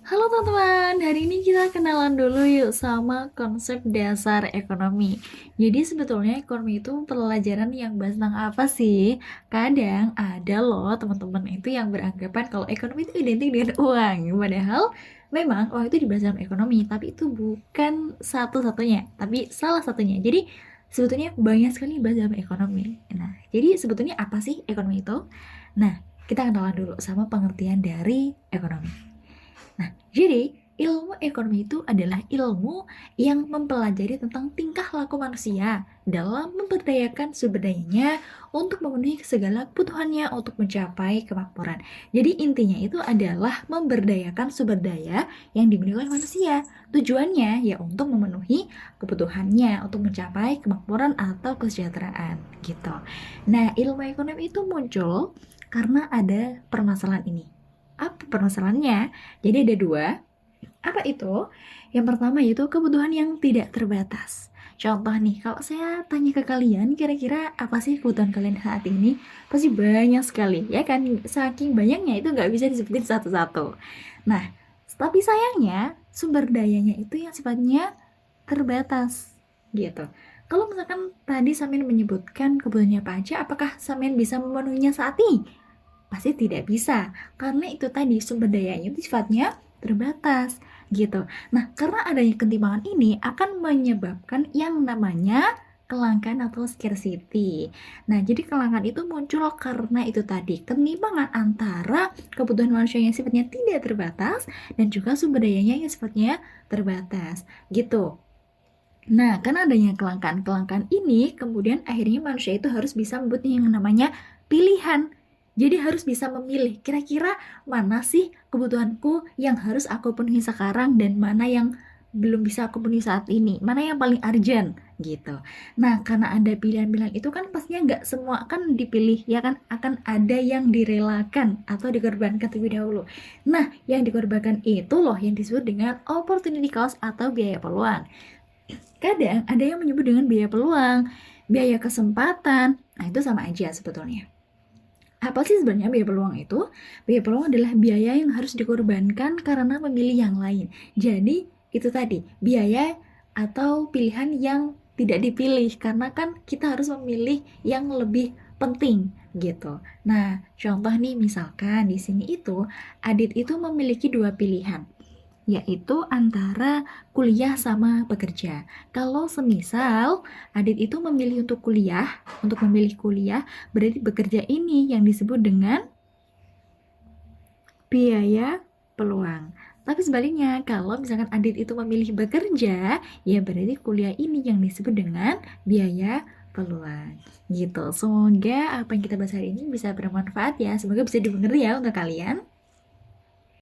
Halo teman-teman, hari ini kita kenalan dulu yuk sama konsep dasar ekonomi. Jadi sebetulnya ekonomi itu pelajaran yang bahas tentang apa sih? Kadang ada loh teman-teman itu yang beranggapan kalau ekonomi itu identik dengan uang. Padahal memang uang itu dibahas dalam ekonomi, tapi itu bukan satu-satunya, tapi salah satunya. Jadi sebetulnya banyak sekali bahas dalam ekonomi. Nah, jadi sebetulnya apa sih ekonomi itu? Nah, kita kenalan dulu sama pengertian dari ekonomi. Nah, jadi ilmu ekonomi itu adalah ilmu yang mempelajari tentang tingkah laku manusia dalam memberdayakan sumber dayanya untuk memenuhi segala kebutuhannya untuk mencapai kemakmuran. Jadi intinya itu adalah memberdayakan sumber daya yang dimiliki oleh manusia. Tujuannya ya untuk memenuhi kebutuhannya untuk mencapai kemakmuran atau kesejahteraan gitu. Nah, ilmu ekonomi itu muncul karena ada permasalahan ini. Apa permasalahannya? Jadi ada dua. Apa itu? Yang pertama yaitu kebutuhan yang tidak terbatas. Contoh nih, kalau saya tanya ke kalian, kira-kira apa sih kebutuhan kalian saat ini? Pasti banyak sekali, ya kan? Saking banyaknya itu nggak bisa disebutin satu-satu. Nah, tapi sayangnya sumber dayanya itu yang sifatnya terbatas, gitu. Kalau misalkan tadi Samin menyebutkan kebutuhannya apa aja, apakah Samin bisa memenuhinya saat ini? Pasti tidak bisa, karena itu tadi sumber dayanya itu sifatnya terbatas gitu. Nah, karena adanya ketimpangan ini akan menyebabkan yang namanya kelangkaan atau scarcity. Nah, jadi kelangkaan itu muncul karena itu tadi ketimpangan antara kebutuhan manusia yang sifatnya tidak terbatas dan juga sumber dayanya yang sifatnya terbatas gitu. Nah, karena adanya kelangkaan-kelangkaan ini, kemudian akhirnya manusia itu harus bisa membuat yang namanya pilihan. Jadi harus bisa memilih, kira-kira mana sih kebutuhanku yang harus aku penuhi sekarang dan mana yang belum bisa aku penuhi saat ini, mana yang paling urgent gitu. Nah, karena ada pilihan-pilihan itu kan pastinya nggak semua akan dipilih, ya kan akan ada yang direlakan atau dikorbankan terlebih dahulu. Nah, yang dikorbankan itu loh yang disebut dengan opportunity cost atau biaya peluang. Kadang ada yang menyebut dengan biaya peluang, biaya kesempatan. Nah, itu sama aja sebetulnya. Apa sih sebenarnya biaya peluang itu? Biaya peluang adalah biaya yang harus dikorbankan karena memilih yang lain. Jadi, itu tadi, biaya atau pilihan yang tidak dipilih karena kan kita harus memilih yang lebih penting gitu. Nah, contoh nih misalkan di sini itu Adit itu memiliki dua pilihan yaitu antara kuliah sama bekerja. Kalau semisal Adit itu memilih untuk kuliah, untuk memilih kuliah, berarti bekerja ini yang disebut dengan biaya peluang. Tapi sebaliknya, kalau misalkan Adit itu memilih bekerja, ya berarti kuliah ini yang disebut dengan biaya peluang. Gitu. Semoga apa yang kita bahas hari ini bisa bermanfaat ya. Semoga bisa dimengerti ya untuk kalian.